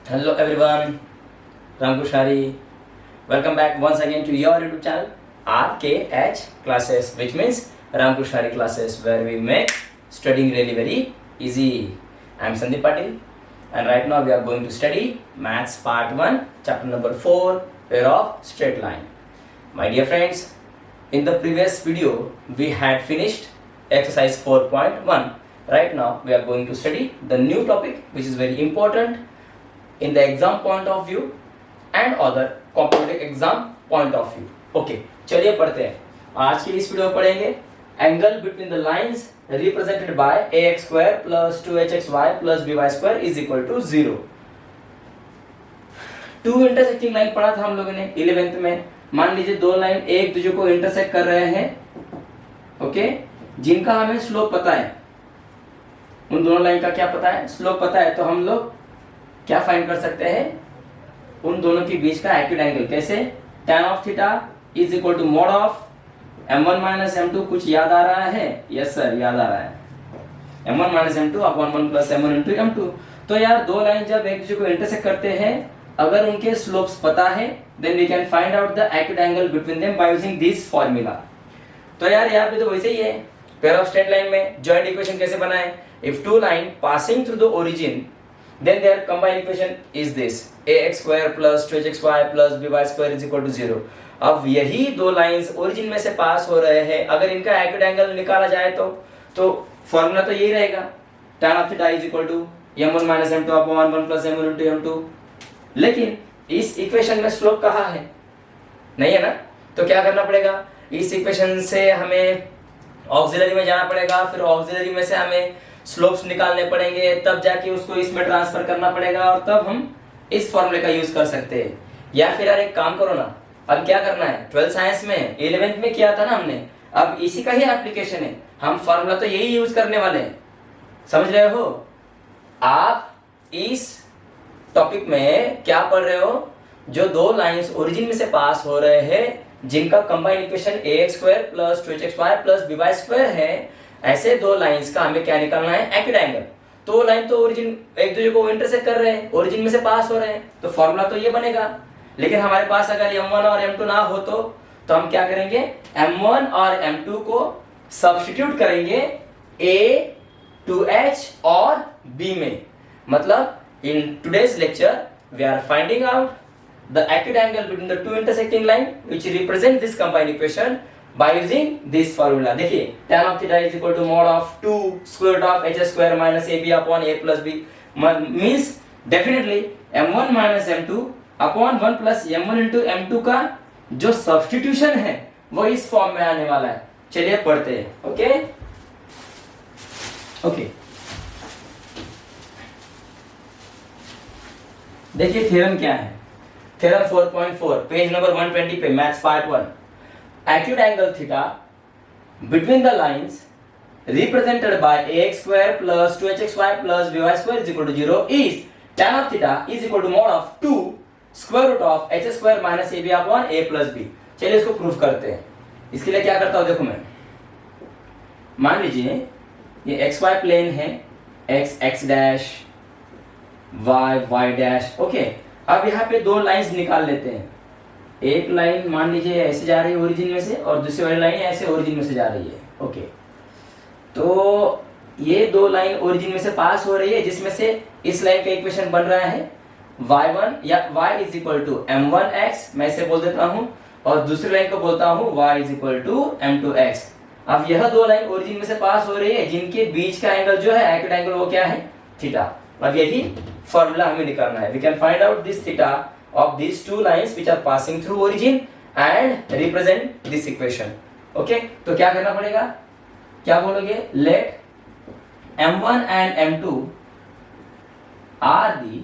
Hello everyone, Ram Kushari. Welcome back once again to your YouTube channel RKH Classes, which means Ram Kushari Classes, where we make studying really very easy. I am Sandeep Patil, and right now we are going to study Maths Part 1, Chapter number 4, Pair of Straight Line. My dear friends, in the previous video we had finished exercise 4.1. Right now we are going to study the new topic, which is very important in the exam point of view and other competitive exam point of view. Okay, चलिए पढ़ते हैं. आज की इस video में पढ़ेंगे angle between the lines represented by ax square plus 2hxy plus by square is equal to 0. Two intersecting line पढ़ा था हम लोगों ने 11th में. मान लीजिए दो लाइन एक दूसरे को इंटरसेक्ट कर रहे हैं, ओके, जिनका हमें स्लोप पता है. उन दोनों लाइन का क्या पता है? स्लोप पता है. तो हम लोग क्या फाइंड कर सकते हैं? उन दोनों के बीच का एक्यूट एंगल. कैसे? tan of theta is equal to mod of m1 minus m2. कुछ याद आ रहा है? यस सर, याद आ रहा है. m1 minus m2 upon 1 plus m1 into m2. तो यार दो लाइन जब एक दूसरे को इंटरसेक्ट करते हैं, अगर उनके स्लोप्स पता है, then we can find out the acute angle between them by using this formula. तो यार यहाँ पे तो वैसे ही है. पेयर ऑफ स्ट्रेट लाइन में जॉइंट इक्वेशन कैसे बनाए? If two line passing through the origin, then their combined equation is this: ax square plus 2hxy plus by square is equal to 0. अब यही दो लाइंस ओरिजिन में से पास हो रहे हैं. अगर इनका एक्यूट एंगल निकाला जाए तो फॉर्मूला तो यही रहेगा, tan of theta is equal to m1 minus m2 upon 1 plus m1 into m2. लेकिन इस इक्वेशन में स्लोप कहाँ है? नहीं है ना. तो क्या करना पड़ेगा? इस इक्वेशन से हमें ऑक्सिलरी में जाना पड़ेगा, फिर ऑक्सिलरी में से हमें स्लोप्स निकालने पड़ेंगे, तब जाके उसको इसमें ट्रांसफर करना पड़ेगा, और तब हम इस फॉर्मूले का यूज कर सकते हैं. या फिर यार एक काम करो ना, अब क्या करना है, 12th साइंस में 11th में किया था ना हमने, अब इसी का ही एप्लीकेशन है. हम फॉर्मूला तो यही यूज करने वाले हैं. समझ रहे हो? आप इस टॉपिक में क्या पढ़ रहे हो? जो दो लाइंस ओरिजिन में से पास हो रहे हैं, जिनका combined equation ax square plus 2hxy plus by square है, ऐसे दो लाइंस का हमें क्या निकालना है? Acute angle. तो लाइन तो ओरिजिन एक दूसरे को इंटरसेक्ट कर रहे हैं, ओरिजिन में से पास हो रहे हैं, तो फॉर्मूला तो ये बनेगा. लेकिन हमारे पास अगर m1 और m2 ना हो तो हम क्या करेंगे? m1 और m2 को सब्स्टिट्यूट करेंगे a, 2h और b में. मतलब in today's lecture we are finding out the acute angle between the two intersecting line which represent this combined equation by using this formula. देखिए tan of theta is equal to mod of 2 square root of h square minus ab upon a plus b means definitely m1 minus m2 upon 1 plus m1 into m2 का जो substitution है वो इस form में आने वाला है. चलिए पढ़ते हैं. ओके ओके, देखिए थ्योरम क्या है. थ्योरम 4.4 पेज नंबर 120 पे, maths part 1. Acute angle theta between the lines represented by ax square plus 2hxy plus by square is equal to 0 is tan of theta is equal to mod of 2 square root of h square minus ab upon a plus b. चलिए इसको proof करते हैं. इसके लिए क्या करता हूं, देखो मैं मान लीजिए ये xy प्लेन है, x x dash y y dash. Okay, अब यहाँ पे दो लाइंस निकाल लेते हैं. एक लाइन मान लीजिए ऐसे जा रही है ओरिजिन में से, और दूसरी वाली लाइन ऐसे ओरिजिन में से जा रही है. ओके, तो ये दो लाइन ओरिजिन में से पास हो रही है, जिसमें से इस लाइन का इक्वेशन बन रहा है y1 या y is equal to m1x, मैं इसे बोल देता हूँ, और दूसरी लाइन को बोलता हूँ y is equal to m2x. अब यह दो लाइन ओरिजिन में से पास हो रही है, जिनके बीच का एंगल जो है एक्यूट एंगल वो क्या है? थीटा. अब यही फॉर्मूला हमें निकालना है. We can find out this theta of these two lines which are passing through origin and represent this equation. Okay, तो क्या करना पड़ेगा? क्या बोलोगे? let m1 and m2 are the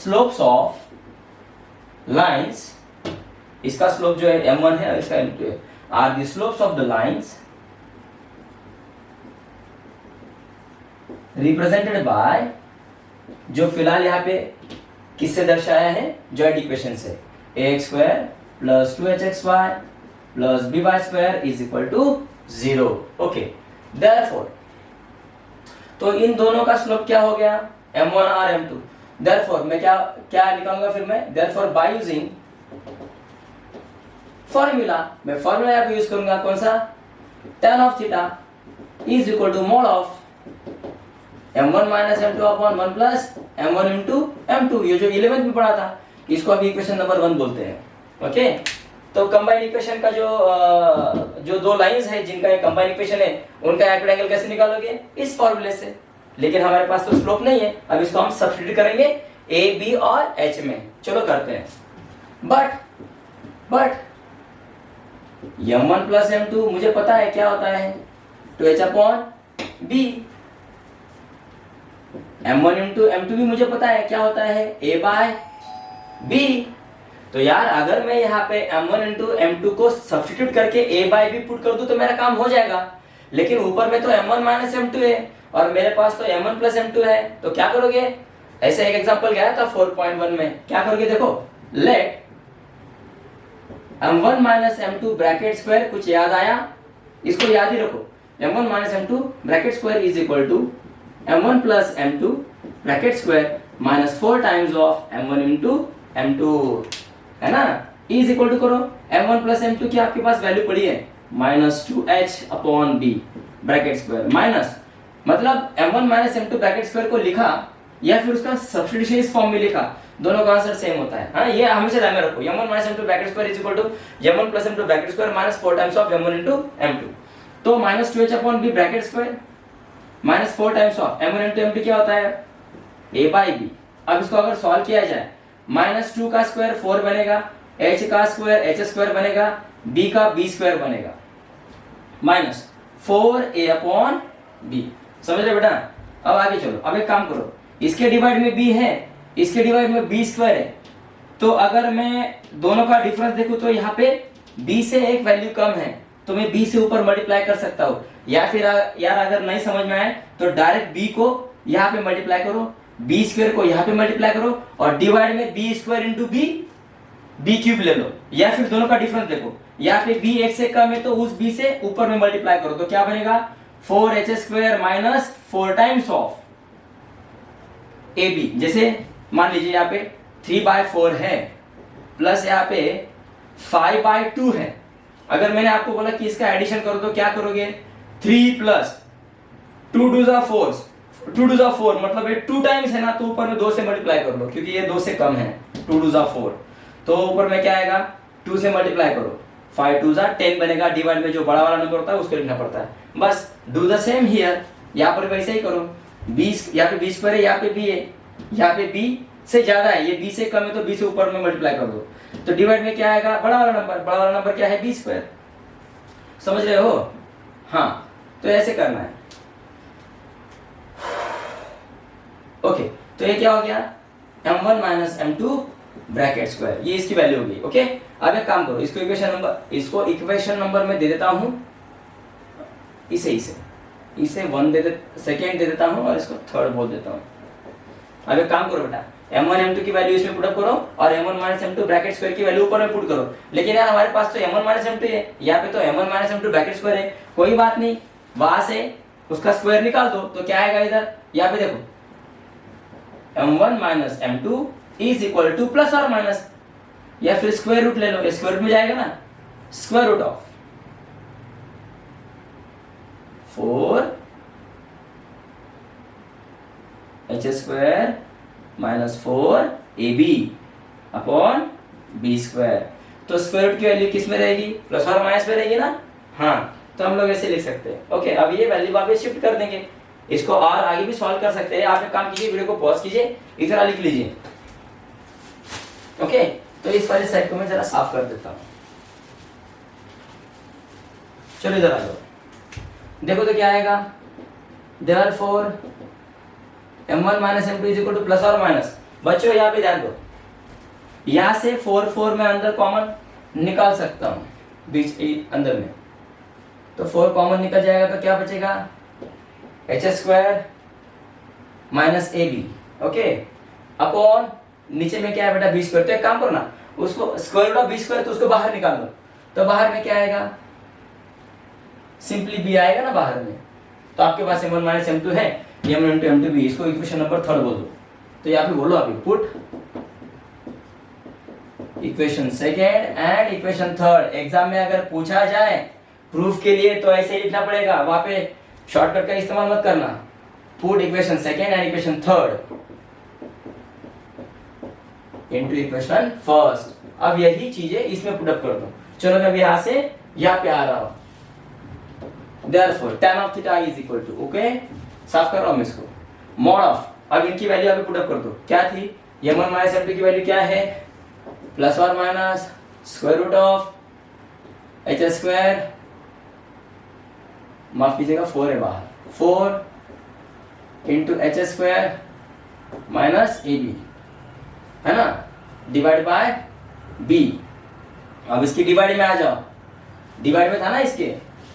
slopes of lines. इसका स्लोप जो है m1 है और इसका m2 है. are the slopes of the lines represented by, जो फिलहाल यहाँ पे किससे दर्शाया है? जॉइंट इक्वेशन से. ax square plus 2hxy plus by square is equal to 0. Okay, therefore तो इन दोनों का स्लोप क्या हो गया? m1 और m2. देयरफॉर मैं क्या क्या निकालूंगा फिर मैं, देयरफॉर बाय यूजिंग फॉर्मूला, मैं फॉर्मूला यहाँ पे यूज करूंगा कौन सा, tan of theta is equal to mod of m1 minus m2 upon 1 plus m1 into m2, ये जो 11th में पढ़ा था, इसको अभी इक्वेशन नंबर 1 बोलते हैं। ओके, तो कंबाइन इक्वेशन का जो दो लाइंस है जिनका एक कंबाइन इक्वेशन है, उनका एक्यूट एंगल कैसे निकालोगे, इस फॉर्मूले से। लेकिन हमारे पास तो स्लोप नहीं है, अब इसको हम सब्स्टिट्यूट करेंगे a b और h में। चलो करते हैं। बट m1 प्लस m2 मुझे पता है क्या होता है, 2h upon b। m1 into m2 भी मुझे पता है क्या होता है, a बाय b। तो यार अगर मैं यहाँ पे m1 इंटू m2 को सब्स्टिट्यूट करके a बाय b पुट कर दूं तो मेरा काम हो जाएगा। लेकिन ऊपर में तो m1 माइनस m2 है और मेरे पास तो m1 प्लस m2 है, तो क्या करोगे, ऐसे एक एग्जांपल गया था 4.1 में, क्या करोगे देखो, late m1 minus m2 bracket square, कुछ याद आया, इसको याद ही रखो, m1 minus m2 bracket square is equal to m1 plus m2 bracket square minus 4 times of m1 into m2, है ना, इज इक्वल टू करो m1 प्लस m2 की आपके पास वैल्यू पड़ी है minus 2h upon b bracket square, minus मतलब m1 minus m2 bracket square को लिखा या फिर उसका सब्स्टिट्यूशन इस फॉर्म में लिखा, दोनों का आंसर सेम होता है। हाँ, ये हमेशा ध्यान में रखो, m1 minus m2 bracket square is equal to m1 plus m2 bracket square minus 4 times of m1 into m2। तो minus 2h upon b bracket square minus 4 times of m1 into m2 क्या होता है, a by b। अब इसको अगर solve किया जाए, minus 2 का स्क्वायर 4 बनेगा, h का स्क्वायर h स्क्वायर बनेगा, b का b स्क्वायर बनेगा, माइनस 4a अपॉन b। समझ रहे बेटा। अब आगे चलो, अब एक काम करो, इसके डिवाइड में b है, इसके डिवाइड में b स्क्वायर है, तो अगर मैं दोनों का डिफरेंस देखूं तो यहाँ पे b से एक वैल्यू कम है, तो मैं b से ऊपर मल्टीप्लाई कर सकता हूँ, या फिर यार अगर नहीं समझ में आए तो डायरेक्ट b को यहाँ पे मल्टीप्लाई करो, b स्क्वायर को यहाँ पे मल्टीप्लाई करो और डिवाइड में b square into b cube ले लो, या फिर दोनों का डिफरेंस देखो, यहाँ पे b एक से कम है तो उस b से ऊपर में मल्टीप्लाई करो, तो क्या बनेगा 4h square minus 4 times of ab। जैसे मान लीजिए यहाँ पे 3/4 है प्लस यहाँ पे 5/2 है, अगर मैंने आपको बोला कि इसका एडिशन करो तो क्या करोगे, 3 प्लस 2 2 जा 4, 2 2 जा 4 मतलब ये 2 टाइम्स है ना, तो ऊपर में 2 से मल्टीप्लाई कर लो क्योंकि ये 2 से कम है, 2 2 जा 4, तो ऊपर में क्या आएगा 2 से मल्टीप्लाई करो, 5 2 जा 10 बनेगा, डिवाइड में जो बड़ा वाला नंबर होता है उसको लिखना पड़ता है। बस डू द सेम हियर, यहाँ पर वैसे ही करो, 20 यहाँ पे b स्क्वायर है, यहाँ पे b है, यहाँ पे b से ज्यादा है, ये b से कम है तो b से ऊपर में मल्टीप्लाई कर दो, तो डिवाइड में क्या आएगा बड़ा वाला नंबर क्या है b स्क्वायर। समझ रहे हो। हाँ, तो ऐसे करना है। ओके, तो ये क्या हो गया m1 minus m2 bracket square, ये इसकी वैल्यू होगी। ओके, अब एक काम करो, इसको इक्वेशन नंबर में दे देता हूं, इसे 1 सेकेंड दे देता हूं और इसको थर्ड बोल देता हूं। अब एक काम करो बेटा, m1 m2 की वैल्यू इसमें पुटअप करो और m1 minus m2 bracket square की वैल्यू ऊपर में पुट करो। लेकिन यार हमारे पास तो m1 माइनस m2 है, यहाँ पे तो m1 minus m2 bracket square है, कोई बात नहीं, वहां से उसका स्क्वायर निकाल दो, तो क्या आएगा इधर, यहाँ पे देखो m1 minus m2 is equal two plus और माइनस, या फिर स्क्वायर रूट ले लो, स्क्वायर रूट में जाएगा ना, square root of 4h square minus 4ab upon b square. तो स्क्वायर रूट की वैल्यू किस में रहेगी, प्लस और माइनस में रहेगी ना। हाँ, तो हम लोग ऐसे लिख सकते हैं। ओके, अब ये वैल्यू वापस शिफ्ट कर देंगे, इसको और आगे भी सॉल्व कर सकते हैं। आप एक काम कीजिए, वीडियो को पॉज कीजिए, इधर लिख लीजिए। ओके, तो इस वाले साइड को मैं जरा साफ कर देता हूं। चलो इधर आ जाओ, देखो तो क्या आएगा, therefore m1 minus m2 is equal two plus और माइनस। बच्चों यहाँ पे ध्यान दो, यहां से 4 में अंदर कॉमन निकाल सकता हूं बीच अंदर में, तो 4 कॉमन निकल जाएगा तो क्या बचेगा h square minus ab। Okay, upon नीचे में क्या है बेटा b स्क्वायर। तो एक काम करो ना, उसको square root of b square तो उसको बाहर निकाल लो, तो बाहर में क्या आएगा, सिंपली b आएगा ना बाहर में। तो आपके पास m1 माइनस m2 है, m1 इंटू m2 b, इसको इक्वेशन नंबर 3 बोल दो। तो यहाँ पे बोलो अभी put equation second and equation third. Exam में अगर पूछा जाए प्रूफ के लिए तो ऐसे ही लिखना पड़ेगा, वहां पे शॉर्टकट का इस्तेमाल मत करना। Put equation second and equation third into equation first. अब यही चीजें इसमें पुटअप कर दो। चलो मैं अभी यहां से यहाँ पे आ रहा हूं। देयरफॉर tan of थीटा इज इक्वल टू, ओके साफ कर रहा हूं इसको, मॉड ऑफ, अब इनकी वैल्यू अभी पुटअप कर दो। क्या थी, m1 माइनस m2 की वैल्यू क्या है, प्लस और minus square root of H square, माफ कीजिएगा 4 है बाहर, 4 into H square minus A B, है ना, डिवाइड बाय बी। अब इसकी डिवाइड में आ जाओ, डिवाइड में था ना इसके,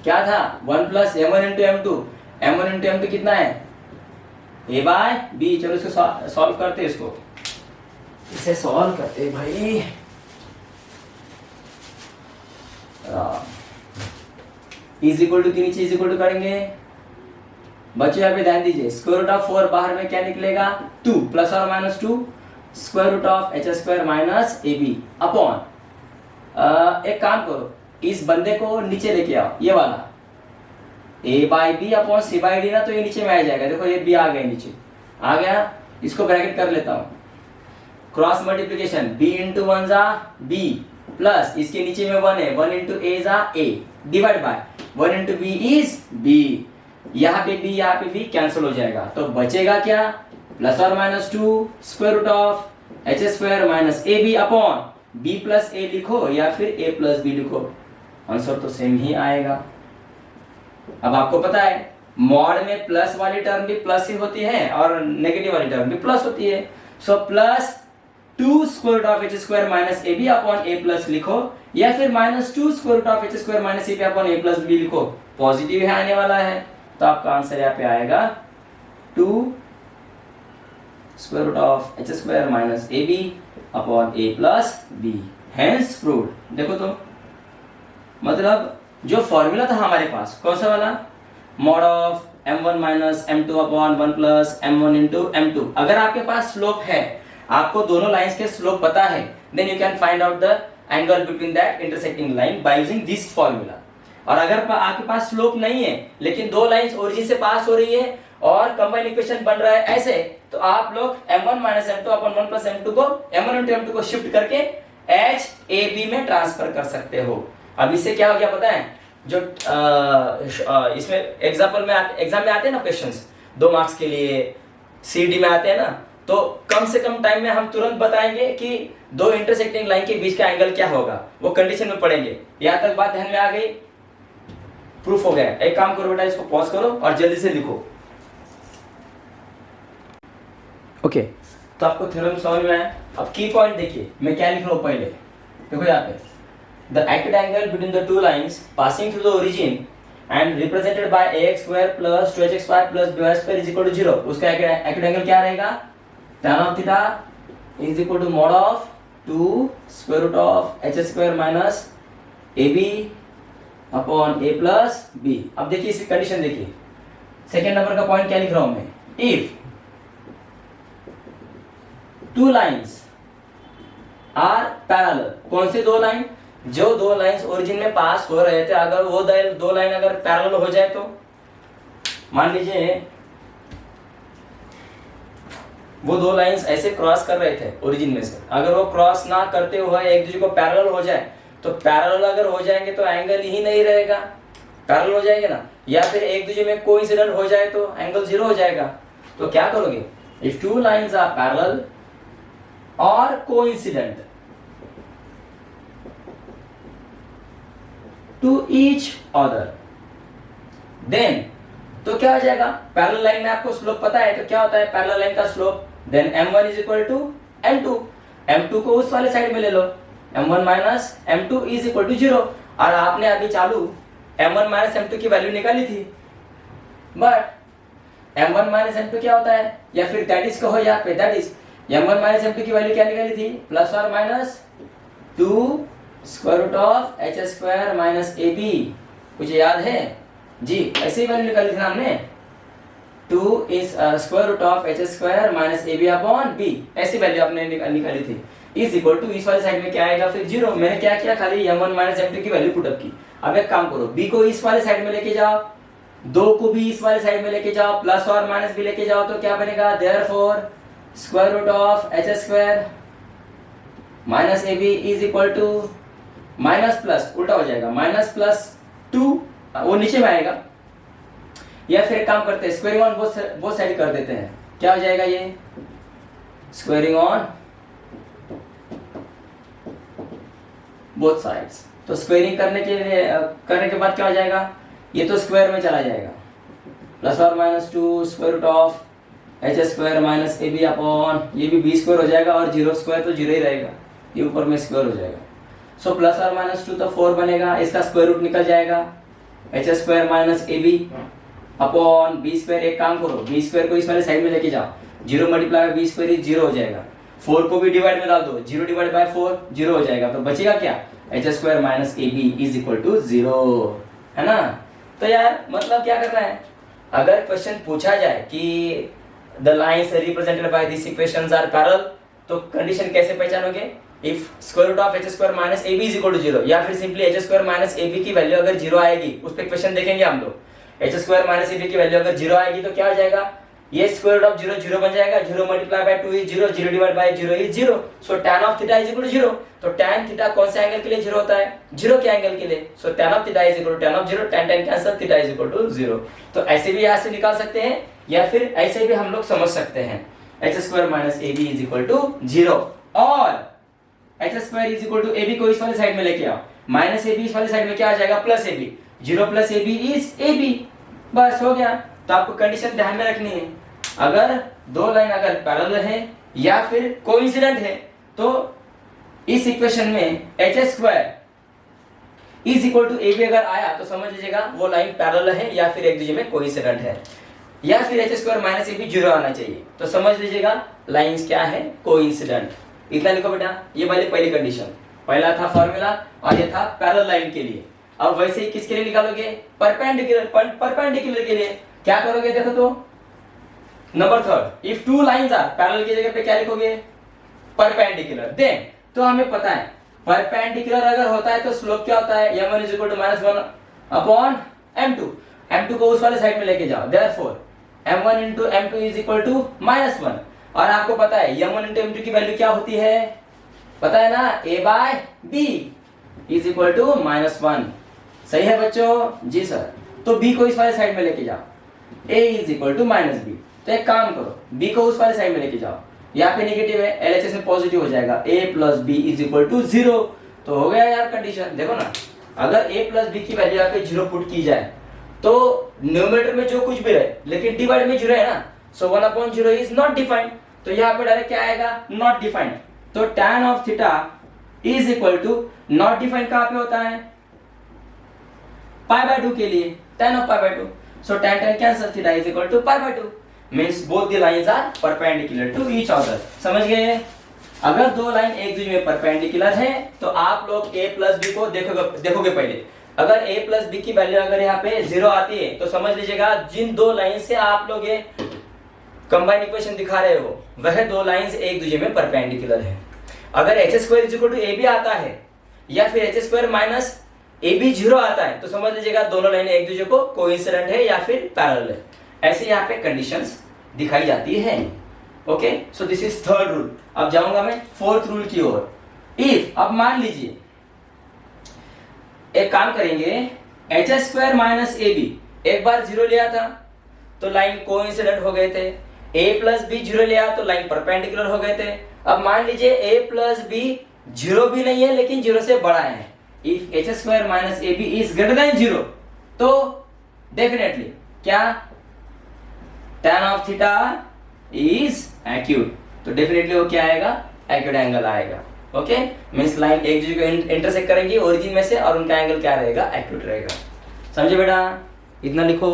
क्या था 1 plus m1 into m2, m1 into m2 कितना है a बाय b। चलो इसको सॉल्व करते, इसको इसे सॉल्व करते भाई। इज इक्वल टू के नीचे इज इक्वल टू करेंगे। बच्चों यहाँ पे ध्यान दीजिए, स्क्वायर रूट ऑफ 4 बाहर में क्या निकलेगा 2 प्लस और minus 2 square root of H square minus A B upon, एक काम करो इस बंदे को नीचे लेके आओ, ये वाला a by B upon C by D ना, तो ये नीचे में आ जाएगा। देखो ये b आ गया, नीचे आ गया, इसको ब्रैकेट कर लेता हूं, cross multiplication b into one जा b प्लस इसके नीचे में 1 है, 1 इंटू ए जा a divide by 1 into B is b। यहाँ पे b यहाँ पे b कैंसिल हो जाएगा, तो बचेगा क्या, प्लस और minus 2 square root of H square minus A B upon b plus A लिखो या फिर a प्लस बी लिखो, आंसर तो सेम ही आएगा। अब आपको पता है मॉड में प्लस वाली टर्म भी प्लस ही होती है और नेगेटिव वाली टर्म भी प्लस होती है। So plus 2 square root of H square minus A B upon A plus लिखो या फिर minus 2 square root of H square minus A B upon A plus B लिखो, पॉजिटिव है आने वाला है, तो आपका आंसर यहाँ पे आएगा 2 square root of H square minus A B upon A plus B, hence proved. देखो तो मतलब जो फॉर्मूला था हमारे पास कौन सा वाला, mod of m1 minus m2 upon 1 plus m1 into m2। अगर आपके पास स्लोप है, आपको दोनों लाइंस के स्लोप पता है, then you can find out the angle between that intersecting line by using this formula. और अगर आपके पास स्लोप नहीं है लेकिन दो लाइंस ओरिजिन से पास हो रही है और कंबाइन इक्वेशन बन रहा है ऐसे, तो आप लोग m1 minus m2 upon 1 plus m2 को m1 इंटू m2 को शिफ्ट करके h a b में ट्रांसफर कर सकते हो। अब इससे क्या हो गया पता है, जो इसमें एग्जाम्पल में एग्जाम में आते हैं ना क्वेश्चंस 2 मार्क्स के लिए सीडी में आते हैं ना, तो कम से कम टाइम में हम तुरंत बताएंगे कि दो इंटरसेक्टिंग लाइन के बीच का एंगल क्या होगा, वो कंडीशन में पढ़ेंगे। यहाँ तक बात ध्यान में आ गई, प्रूफ हो गया। एक काम करो बेटा, इसको पॉज करो और जल्दी से लिखो। ओके तो आपको थ्योरम समझ में आया। अब की पॉइंट देखिए, मैं क्या लिख रहा हूं पहले, देखो यहाँ पे the acute angle between the two lines passing through the origin and represented by ax square plus 2hx square plus by square is equal to 0। उसका acute angle क्या रहेगा, tan of theta is equal to mod of 2 square root of h square minus ab upon a plus b। अब देखिए इसकी condition देखिए, second number का point क्या लिख रहा हूं मैं, if two lines are parallel, कौन से दो लाइन, जो दो लाइंस ओरिजिन में पास हो रहे थे, अगर वो दो लाइन अगर पैरेलल हो जाए तो मान लीजिए वो दो लाइंस ऐसे क्रॉस कर रहे थे ओरिजिन में से, अगर वो क्रॉस ना करते हुए एक दूसरे को पैरेलल हो जाए, तो पैरेलल अगर हो जाएंगे तो एंगल ही नहीं रहेगा, पैरेलल हो जाएंगे ना, या फिर एक दूसरे में कोइंसिडेंट हो जाए तो एंगल 0 हो जाएगा। तो क्या करोगे, if two lines are parallel और coincident to each other, then तो क्या हो जाएगा, पैरेलल लाइन में आपको स्लोप पता है, तो क्या होता है पैरेलल लाइन का slope, then m1 is equal to m2, m2 को उस वाले साइड में ले लो, m1 minus m2 is equal to 0। और आपने अभी चालू m1 माइनस m2 की वैल्यू निकाली थी, बट m1 माइनस m2 क्या होता है, या फिर दैट इज कहो यहाँ पे, that is m1 minus m2 की वैल्यू क्या निकाली थी, प्लस और minus 2 square root of H square minus A B, कुछ याद है जी, ऐसे ही वैल्यू निकाली थी ना हमने, 2 is square root of H square minus A B upon B, ऐसी वैल्यू आपने निकाली थी, इज इक्वल टू इस वाले साइड में क्या आएगा फिर 0। मैंने क्या किया, खाली m1 माइनस m2 की वैल्यू पुट अप की। अब एक काम करो, b को इस वाले साइड में लेके जाओ, 2 को भी इस वाले साइड में लेके जाओ, प्लस और माइनस भी लेके जाओ, तो क्या बनेगा, therefore square root of H square minus A B is equal to minus plus, उल्टा हो जाएगा, माइनस प्लस 2, वो नीचे में आएगा। या फिर एक काम करते हैं, स्क्वायरिंग ऑन बोथ साइड कर देते हैं, क्या हो जाएगा ये, स्क्वायरिंग ऑन बोथ साइड्स। तो स्क्वायरिंग करने के बाद क्या हो जाएगा, ये तो स्क्वायर में चला जाएगा, प्लस और minus 2 square root of H square minus A B upon, ये भी बी स्क्वायर हो जाएगा और 0 स्क्वायर तो 0 ही रहेगा, ये ऊपर में स्क्वायर हो जाएगा। सो प्लस और माइनस 2 तो 4 बनेगा, इसका स्क्वायर रूट निकल जाएगा, H square minus A B upon B square. एक काम करो, बी स्क्वायर को इस वाले साइड में लेके जाओ, 0 मल्टीप्लाई बी स्क्वायर इज 0 हो जाएगा, 4 को भी डिवाइड में डाल दो, 0 डिवाइड बाय 4 0 हो जाएगा, तो बचेगा क्या, H square minus A B is equal to 0, है ना। तो यार मतलब क्या करना है, अगर क्वेश्चन पूछा जाए कि the lines represented by this equations are parallel, तो कंडीशन कैसे पहचानोगे, if square root of H square minus A B is equal to 0, या फिर simply H square minus A B की वैल्यू अगर 0 आएगी, उस पे क्वेश्चन देखेंगे हम लोग, H square minus A B की वैल्यू अगर 0 आएगी तो क्या हो जाएगा, ये स्क्वायर रूट ऑफ 0 0 बन जाएगा, 0 multiply by 2 is 0, 0 divide by 0 is 0, so tan of theta is equal to 0। तो tan थीटा कौन से एंगल के लिए 0 होता है, 0 के एंगल के लिए, so tan of theta is equal to tan of 0, tan tan cancel, theta is equal to 0। तो ऐसे भी यहां से निकाल सकते हैं, या फिर ऐसे भी हम लोग समझ सकते हैं, H square minus A B is equal to 0, और H square is equal to A B को इस वाले साइड में लेके आओ, माइनस ए बी इस वाले साइड में क्या आ जाएगा, plus A B, 0 plus A B is A B, बस हो गया। तो आपको कंडीशन ध्यान में रखनी है, अगर दो लाइन अगर पैरेलल है या फिर कोइंसिडेंट है, तो इस इक्वेशन में H square is equal to A B अगर आया तो समझ लीजिएगा वो लाइन पैरेलल है या फिर एक दूसरे में कोइंसिडेंट है, या फिर H square minus A B 0 आना चाहिए, तो समझ लीजिएगा लाइंस क्या है, कोइंसिडेंट। इतना लिखो बेटा, ये वाली पहली कंडीशन, पहला था फॉर्मूला और ये था पैरेलल लाइन के लिए। अब वैसे ही किसके लिए निकालोगे, परपेंडिकुलर के लिए क्या करोगे, देखो तो number third, if two lines are parallel की जगह पे क्या लिखोगे, परपेंडिकुलर। देन तो हमें पता है परपेंडिकुलर अगर होता है तो स्लोप क्या होता है, m1 is equal to -1 upon m2, m2 को उस वाले साइड में लेके जाओ, therefore m1 into m2 is equal to -1, और आपको पता है m1 into m2 की वैल्यू क्या होती है, पता है ना, a by b is equal to -1। सही है बच्चों, जी सर। तो b को इस वाले साइड में लेके जाओ, a is equal to -b, तो एक काम करो b को उस वाले साइड में लेके जाओ, यहाँ पे नेगेटिव है, LHS में पॉजिटिव हो जाएगा, a plus B is equal to 0, तो हो गया यार कंडीशन। देखो ना, अगर a प्लस बी की वैल्यू यहाँ पे 0 पुट की जाए तो न्यूमरेटर में जो कुछ भी रहे लेकिन डिवाइड में 0 है ना, सो 1/0 इज नॉट डिफाइंड, तो यहाँ पे डायरेक्ट क्या आएगा, नॉट डिफाइंड। तो tan of theta is equal to, not defined कहाँ पे होता है, π/2 के लिए, tan of π/2, so tan tan cancel, theta is equal to π/2, means both the lines are perpendicular to each other। समझ गए, अगर दो लाइन एक दूसरे में परपेंडिकुलर है तो आप लोग a प्लस बी को देखोगे पहले, अगर a प्लस बी की वैल्यू अगर यहाँ पे 0 आती है तो समझ लीजिएगा जिन दो लाइन से आप लोग ये कंबाइन इक्वेशन दिखा रहे हो वह दो लाइंस एक दूसरे में परपेंडिकुलर है। अगर H square is equal to A B आता है या फिर H square minus A B 0 आता है तो समझ लीजिएगा दोनों लाइन एक दूसरे को कोइंसिडेंट है या फिर पैरेलल है, ऐसे यहाँ पे कंडीशंस दिखाई जाती है। Okay, so this is third rule. अब जाऊंगा मैं फोर्थ रूल की ओर। इफ, अब मान लीजिए एक काम करेंगे, H square minus A B एक बार 0 लिया था तो लाइन कोइंसिडेंट हो गए थे, a प्लस बी 0 लिया तो लाइन परपेंडिकुलर हो गए थे। अब मान लीजिए a प्लस बी 0 भी नहीं है लेकिन 0 से बड़ा है, if H square minus A B is greater than 0 तो डेफिनेटली क्या, tan of theta is acute, तो डेफिनेटली वो क्या आएगा, एक्यूट एंगल आएगा। ओके, मींस लाइन एक दूसरे को इंटरसेक्ट करेंगी ओरिजिन में से और उनका एंगल क्या रहेगा, एक्यूट रहेगा। समझे बेटा, इतना लिखो।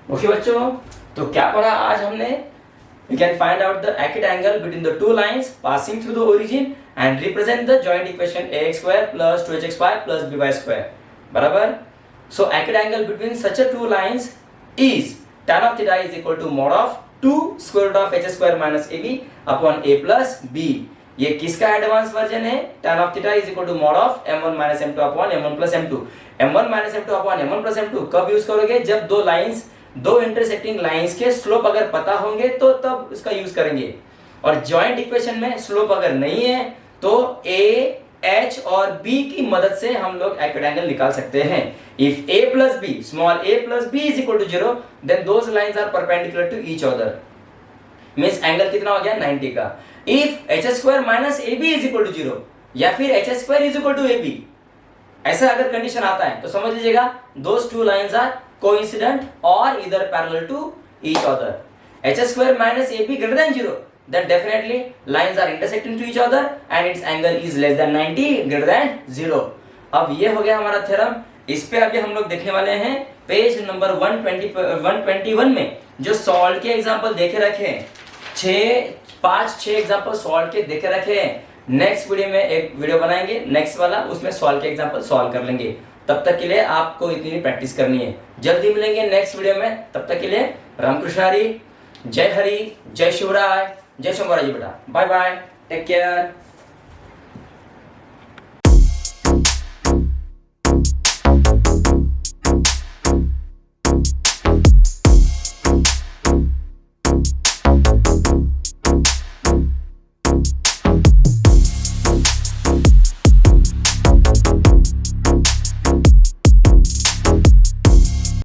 ओके बच्चों, तो क्या पढ़ा आज हमने, we can find out the acute angle between the two lines passing through the origin and represent the joint equation ax square plus 2hxy plus by square, बराबर। So acute angle between such a two lines is tan of theta is equal to mod of 2 square root of h square minus ab upon a plus b. ये किसका advance version है? tan of theta is equal to mod of m1 minus m2 upon m1 plus m2. m1 minus m2 upon m1 plus m2 कब use करोगे? जब दो intersecting lines के slope अगर पता होंगे तो तब उसका यूज करेंगे। और जॉइंट इक्वेशन में स्लोप अगर नहीं है तो a h और b की मदद से हम लोग एक्यूट एंगल निकाल सकते हैं। If a plus b, small a plus b is equal to 0, then those lines are perpendicular to each other. Means angle कितना हो गया? 90 का। If h square minus ab is equal to 0 या फिर h square is equal to ab, ऐसा अगर condition आता है तो समझ लीजिएगा those two lines are coincident or either parallel to each other. h square minus ab greater than 0, then definitely lines are intersecting to each other and its angle is less than 90 greater than 0. अब ये हो गया हमारा theorem. इस पे अभी हम लोग देखने वाले हैं पेज नंबर 121 में जो सॉल्व के एग्जांपल देखे रखे हैं, 5-6 एग्जांपल सॉल्व के देखे रखे हैं। नेक्स्ट वीडियो में एक वीडियो बनाएंगे नेक्स्ट वाला, उसमें सॉल्व के एग्जांपल सॉल्व कर लेंगे। तब तक के लिए आपको इतनी प्रैक्टिस करनी है। जल्दी मिलेंगे नेक्स्ट वीडियो में, तब तक के लिए रामकृष्ण हरी, जय हरि, जय शिवराय, जय शंभराजी बेटा। Bye bye, take care.